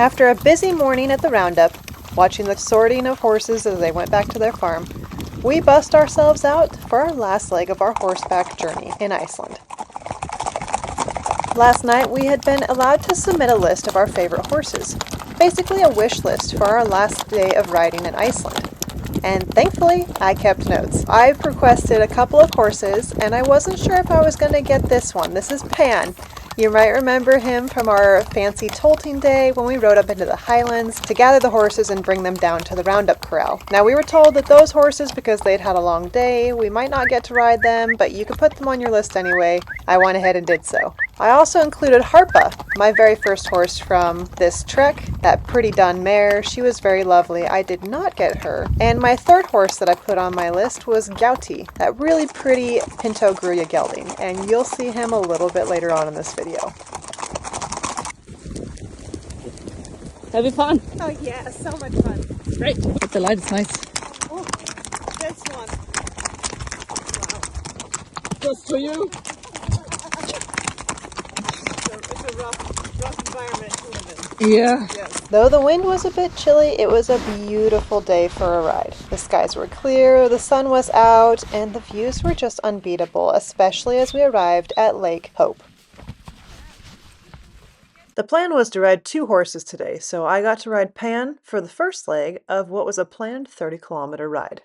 After a busy morning at the roundup, watching the sorting of horses as they went back to their farm, we bust ourselves out for our last leg of our horseback journey in Iceland. Last night we had been allowed to submit a list of our favorite horses, basically a wish list for our last day of riding in Iceland. And thankfully, I kept notes. I've requested a couple of horses, and I wasn't sure if I was going to get this one. This is Pan. You might remember him from our fancy tolting day when we rode up into the highlands to gather the horses and bring them down to the roundup corral. Now, we were told that those horses, because they'd had a long day, we might not get to ride them, but you could put them on your list anyway. I went ahead and did so. I also included Harpa, my very first horse from this trek, that pretty dun mare. She was very lovely. I did not get her. And my third horse that I put on my list was Gauti, that really pretty Pinto Gruya gelding, and you'll see him a little bit later on in this video. Having fun? Oh yeah, so much fun. Great. But the light is nice. Oh, this one. Wow. Just for you. It's a rough environment to live in. Yeah. Yes. Though the wind was a bit chilly, it was a beautiful day for a ride. The skies were clear, the sun was out, and the views were just unbeatable, especially as we arrived at Lake Hóp. The plan was to ride 2 horses today, so I got to ride Pan for the first leg of what was a planned 30-kilometer ride.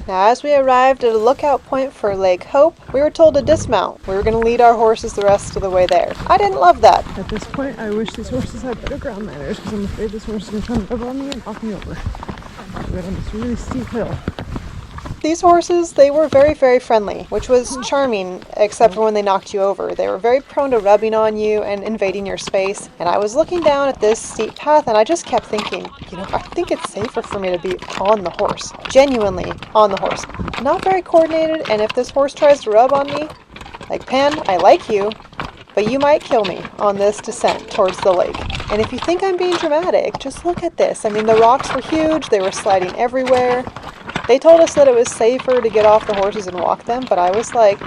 Now, as we arrived at a lookout point for Lake Hóp, we were told to dismount. We were going to lead our horses the rest of the way there. I didn't love that. At this point, I wish these horses had better ground manners because I'm afraid this horse is going to come over on me and knock me over. We're on this really steep hill. These horses, they were very, very friendly, which was charming, except for when they knocked you over. They were very prone to rubbing on you and invading your space. And I was looking down at this steep path and I just kept thinking, I think it's safer for me to be on the horse. Genuinely on the horse. Not very coordinated, and if this horse tries to rub on me, like, Pan, I like you, but you might kill me on this descent towards the lake. And if you think I'm being dramatic, just look at this. I mean, the rocks were huge, they were sliding everywhere. They told us that it was safer to get off the horses and walk them, but I was like,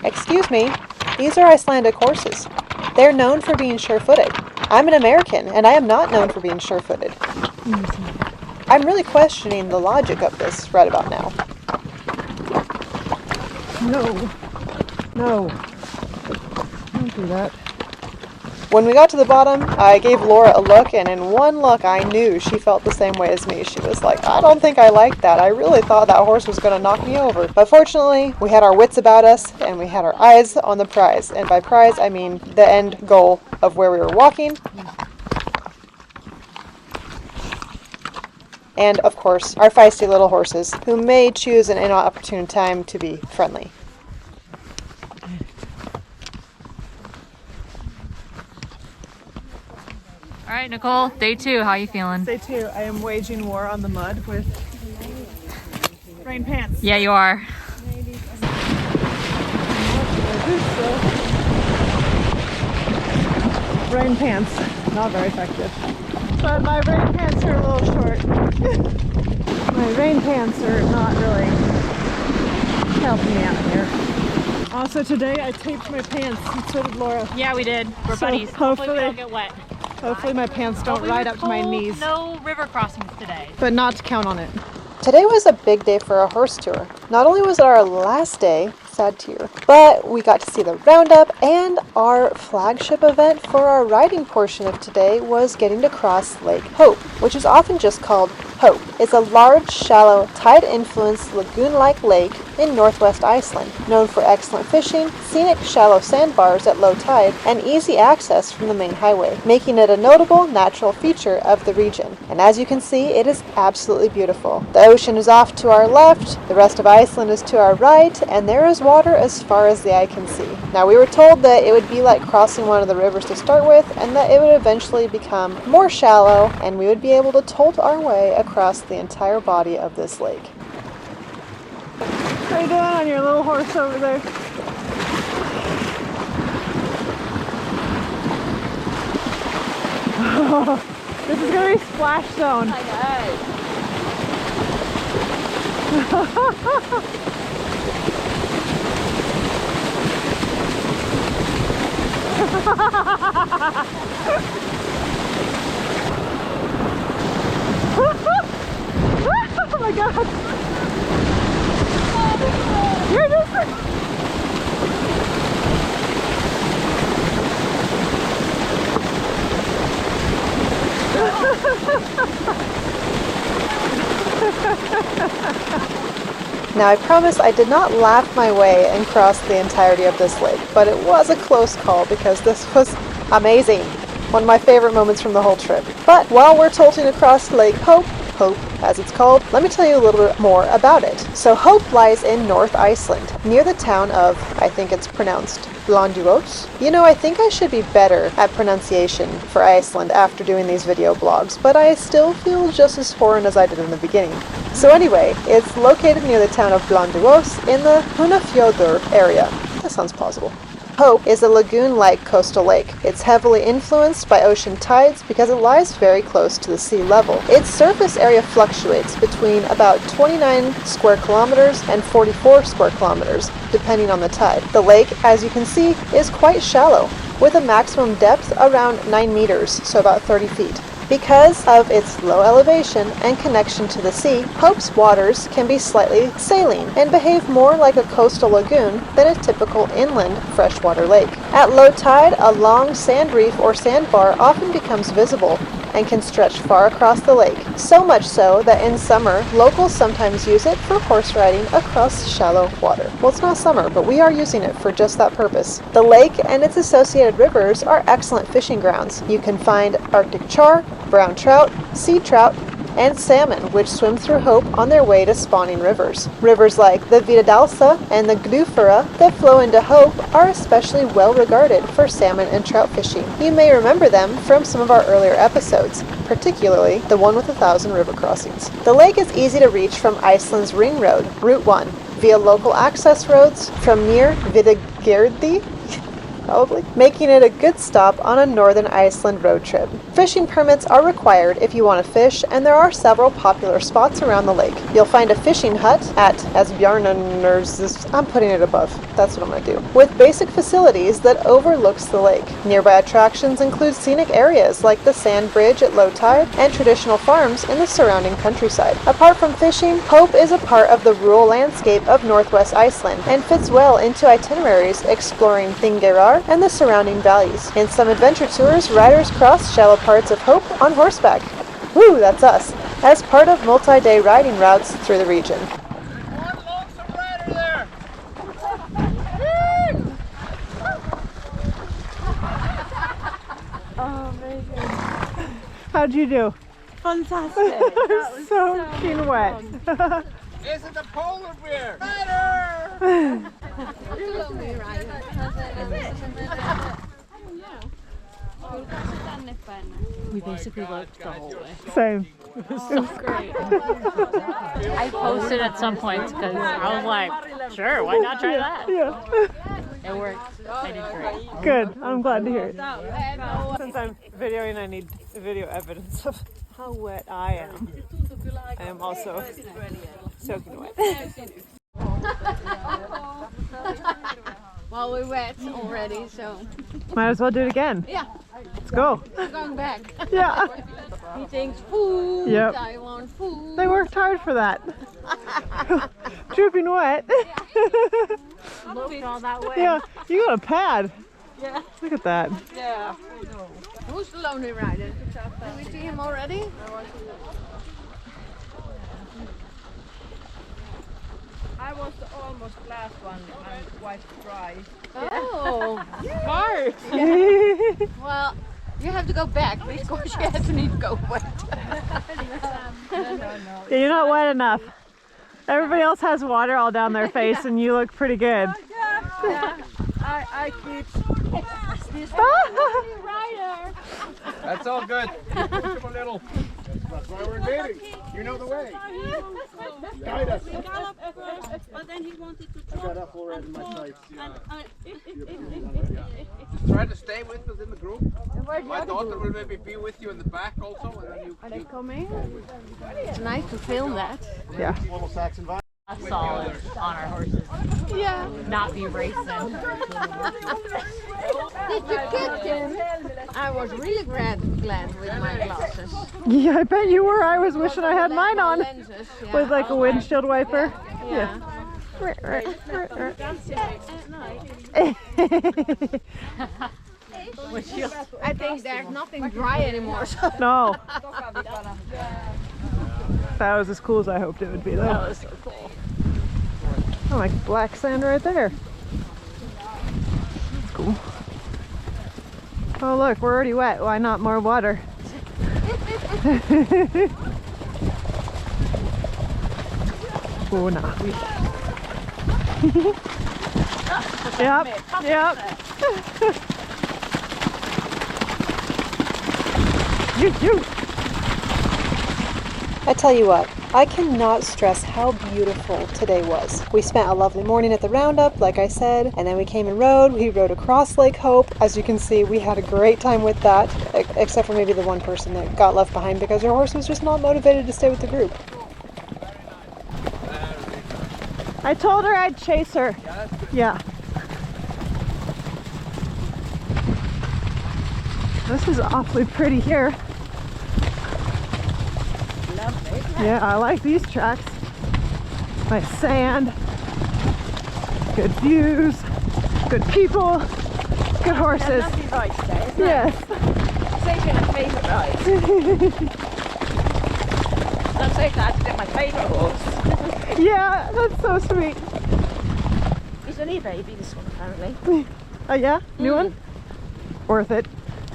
excuse me, these are Icelandic horses. They're known for being sure-footed. I'm an American, and I am not known for being sure-footed. I'm really questioning the logic of this right about now. No. Don't do that. When we got to the bottom, I gave Laura a look, and in one look, I knew she felt the same way as me. She was like, I don't think I like that. I really thought that horse was going to knock me over. But fortunately, we had our wits about us, and we had our eyes on the prize. And by prize, I mean the end goal of where we were walking. And, of course, our feisty little horses, who may choose an inopportune time to be friendly. All right, Nicole, day 2, how you feeling? Day 2, I am waging war on the mud with rain pants. Yeah, you are. Rain pants, not very effective. But my rain pants are a little short. My rain pants are not really helping me out here. Also today I taped my pants, and so did Laura. Yeah, we did. We're So buddies. Hopefully we don't get wet. Hopefully my pants don't ride up to my knees. No river crossings today. But not to count on it. Today was a big day for our horse tour. Not only was it our last day, sad tear, but we got to see the roundup, and our flagship event for our riding portion of today was getting to cross Lake Hóp, which is often just called Hóp. It's a large, shallow, tide-influenced lagoon-like lake in Northwest Iceland, known for excellent fishing, scenic shallow sandbars at low tide, and easy access from the main highway, making it a notable natural feature of the region. And as you can see, it is absolutely beautiful. The ocean is off to our left, the rest of Iceland is to our right, and there is water as far as the eye can see. Now, we were told that it would be like crossing one of the rivers to start with, and that it would eventually become more shallow, and we would be able to tolt our way across the entire body of this lake. How you doing on your little horse over there? This is gonna be splash zone. Oh my god! You're just... Now I promise I did not laugh my way and cross the entirety of this lake, but it was a close call because this was amazing. One of my favorite moments from the whole trip. But while we're tolting across Lake Hóp, as it's called, let me tell you a little bit more about it. So Hóp lies in North Iceland, near the town of, I think it's pronounced Blönduós. You know, I think I should be better at pronunciation for Iceland after doing these video blogs, but I still feel just as foreign as I did in the beginning. So anyway, it's located near the town of Blönduós in the Hunafjörður area. That sounds plausible. Hóp is a lagoon-like coastal lake. It's heavily influenced by ocean tides because it lies very close to the sea level. Its surface area fluctuates between about 29 square kilometers and 44 square kilometers, depending on the tide. The lake, as you can see, is quite shallow, with a maximum depth around 9 meters, so about 30 feet. Because of its low elevation and connection to the sea, Hóp's waters can be slightly saline and behave more like a coastal lagoon than a typical inland freshwater lake. At low tide, a long sand reef or sandbar often becomes visible and can stretch far across the lake, so much so that in summer, locals sometimes use it for horse riding across shallow water. Well, it's not summer, but we are using it for just that purpose. The lake and its associated rivers are excellent fishing grounds. You can find Arctic char, brown trout, sea trout, and salmon, which swim through Hóp on their way to spawning rivers. Rivers like the Víðidalstungurétt and the Glyfura that flow into Hóp are especially well regarded for salmon and trout fishing. You may remember them from some of our earlier episodes, particularly the one with 1,000 river crossings. The lake is easy to reach from Iceland's Ring Road, Route 1, via local access roads from near Víðidalstungurétt, probably, making it a good stop on a northern Iceland road trip. Fishing permits are required if you want to fish, and there are several popular spots around the lake. You'll find a fishing hut at Asbjarnarnes, I'm putting it above, that's what I'm going to do, with basic facilities that overlooks the lake. Nearby attractions include scenic areas like the sand bridge at low tide and traditional farms in the surrounding countryside. Apart from fishing, Hóp is a part of the rural landscape of Northwest Iceland and fits well into itineraries exploring Þingeyrar and the surrounding valleys. In some adventure tours, riders cross shallow parts of Hóp on horseback. Woo, that's us! As part of multi-day riding routes through the region. One lonesome rider there! Oh, amazing. How'd you do? Fantastic. I'm soaking wet. This is a polar bear! Rider! We basically walked the whole way. Same. It was so great. I posted at some point because I was like, sure, why not try that? Yeah. It worked. I did great. Good. I'm glad to hear it. Since I'm videoing, I need video evidence of how wet I am. I am also soaking wet. Well, we're wet already, so Might as well do it again. yeah, Let's go. we're going back. Yeah. He thinks food. Yep. I want food. They worked hard for that. Dripping wet. Looked all that way. Yeah, you got a pad. Yeah. Look at that. Yeah. Who's the lonely rider? Did we see him already? I was the almost last one and quite dry. Oh, smart. Well, you have to go back because you have to need to go wet. Yeah, you're not wet enough. Everybody else has water all down their face and you look pretty good. I keep That's all good. You push him a little. That's why we're dating. You know the way. Guide us. but then he wanted to I got up already in my sights. Just try to stay with us in the group. My daughter will maybe be with you in the back also. And then you Are they coming? It's nice to film that. Yeah. Solid on our horses. Yeah. Not be racing. Did you get him? I was really glad with my glasses. Yeah, I bet you were. I was wishing I had mine on. Lenses, yeah. With like a windshield wiper. Yeah. I think there's nothing dry anymore. So. No. That was as cool as I hoped it would be, though. That was so cool. Oh, like black sand right there. That's cool. Oh, look, we're already wet. Why not more water? Oh, no. Yep. You. I tell you what, I cannot stress how beautiful today was. We spent a lovely morning at the roundup, like I said, and then we came and rode. We rode across Lake Hóp. As you can see, we had a great time with that, except for maybe the one person that got left behind because her horse was just not motivated to stay with the group. I told her I'd chase her. Yeah. This is awfully pretty here. Yeah, I like these tracks. Nice sand, good views, good people, good horses. Lovely ride today, isn't Yes. It's been a favourite ride. I'm so glad to get my favourite horse. Yeah, that's so sweet. He's only a baby, this one apparently. Oh yeah? New one? Worth it.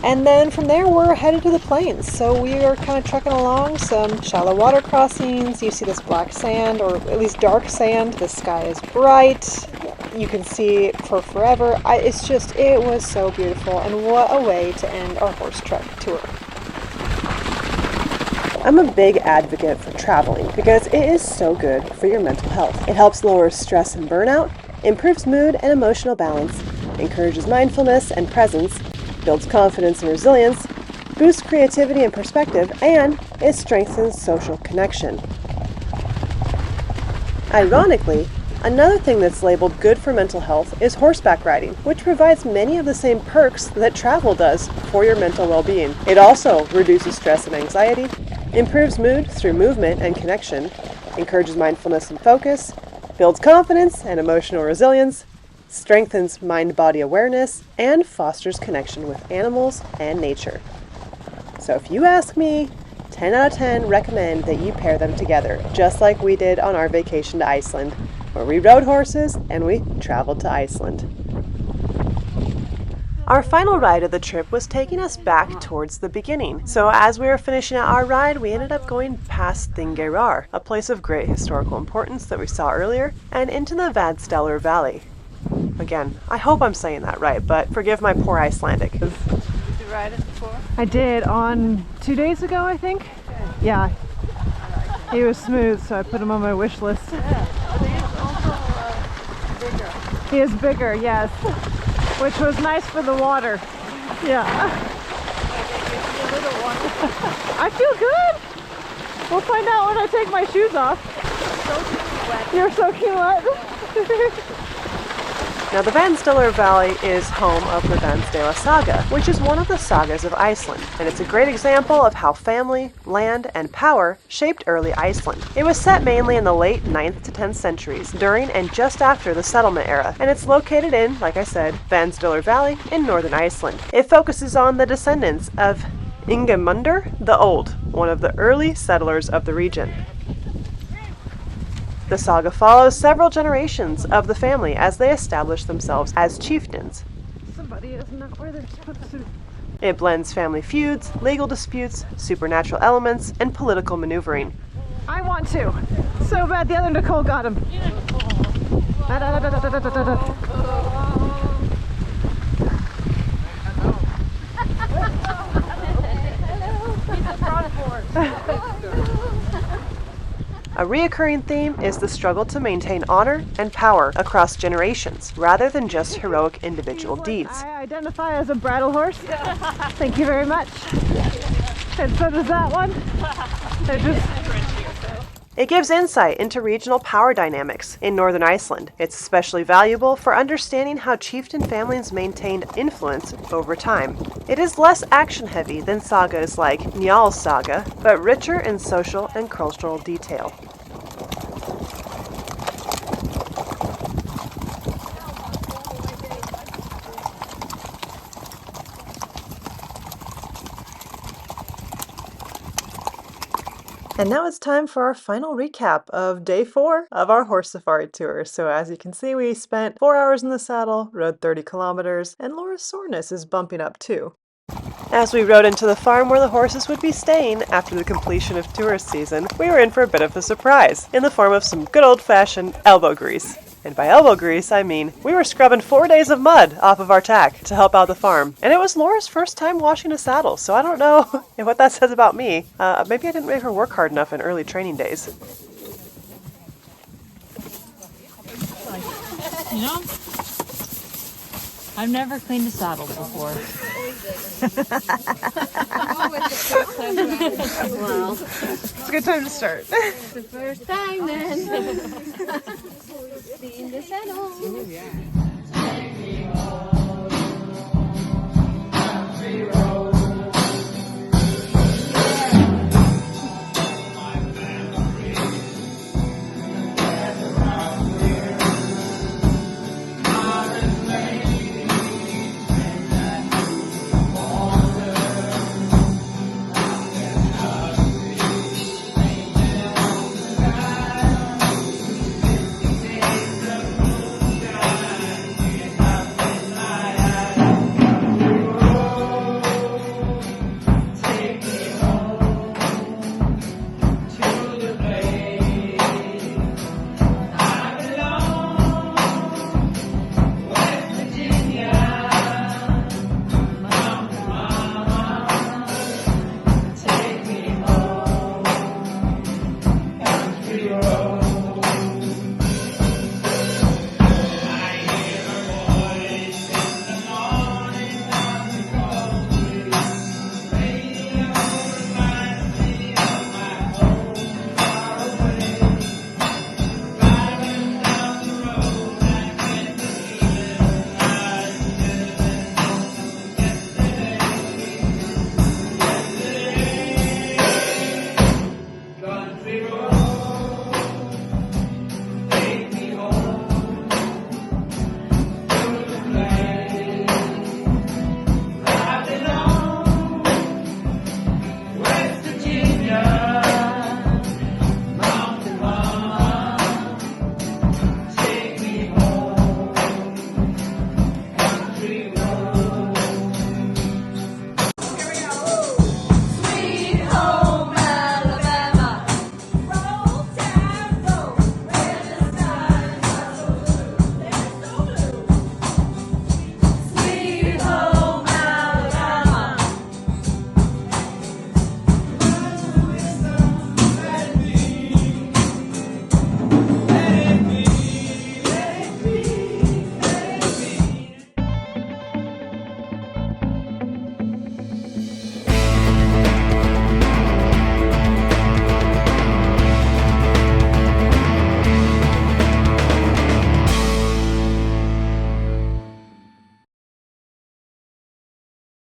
And then from there, we're headed to the plains. So we are kind of trucking along some shallow water crossings. You see this black sand, or at least dark sand. The sky is bright. You can see for forever. It was so beautiful. And what a way to end our horse trek tour. I'm a big advocate for traveling because it is so good for your mental health. It helps lower stress and burnout, improves mood and emotional balance, encourages mindfulness and presence, builds confidence and resilience, boosts creativity and perspective, and it strengthens social connection. Ironically, another thing that's labeled good for mental health is horseback riding, which provides many of the same perks that travel does for your mental well-being. It also reduces stress and anxiety, improves mood through movement and connection, encourages mindfulness and focus, builds confidence and emotional resilience, strengthens mind-body awareness, and fosters connection with animals and nature. So if you ask me, 10 out of 10 recommend that you pair them together, just like we did on our vacation to Iceland, where we rode horses and we traveled to Iceland. Our final ride of the trip was taking us back towards the beginning. So as we were finishing out our ride, we ended up going past Þingeyrar, a place of great historical importance that we saw earlier, and into the Vatnsdæla Valley. Again, I hope I'm saying that right, but forgive my poor Icelandic. Did you ride it before? I did on 2 days ago, I think. Yeah. He was smooth, so I put him on my wish list. He is bigger, yes. Which was nice for the water. Yeah. I feel good. We'll find out when I take my shoes off. You're soaking wet. Now the Vatnsdæla Valley is home of the Vatnsdæla-Saga, which is one of the sagas of Iceland, and it's a great example of how family, land, and power shaped early Iceland. It was set mainly in the late 9th to 10th centuries, during and just after the settlement era, and it's located in, like I said, Vatnsdæla Valley in northern Iceland. It focuses on the descendants of Ingimundur the Old, one of the early settlers of the region. The saga follows several generations of the family as they establish themselves as chieftains. Somebody is not where they're supposed to. It blends family feuds, legal disputes, supernatural elements, and political maneuvering. I want to. So bad the other Nicole got him. A reoccurring theme is the struggle to maintain honor and power across generations, rather than just heroic individual deeds. I identify as a bridle horse. Thank you very much. And so does that one. It gives insight into regional power dynamics in northern Iceland. It's especially valuable for understanding how chieftain families maintained influence over time. It is less action-heavy than sagas like Njál's Saga, but richer in social and cultural detail. And now it's time for our final recap of day 4 of our horse safari tour. So as you can see, we spent 4 hours in the saddle, rode 30 kilometers, and Laura's soreness is bumping up too. As we rode into the farm where the horses would be staying after the completion of tourist season, we were in for a bit of a surprise, in the form of some good old-fashioned elbow grease. And by elbow grease, I mean we were scrubbing 4 days of mud off of our tack to help out the farm. And it was Laura's first time washing a saddle, so I don't know what that says about me. Maybe I didn't make her work hard enough in early training days. You know, I've never cleaned a saddle before. Well, It's a good time to start. the first time then. Be in the saddle.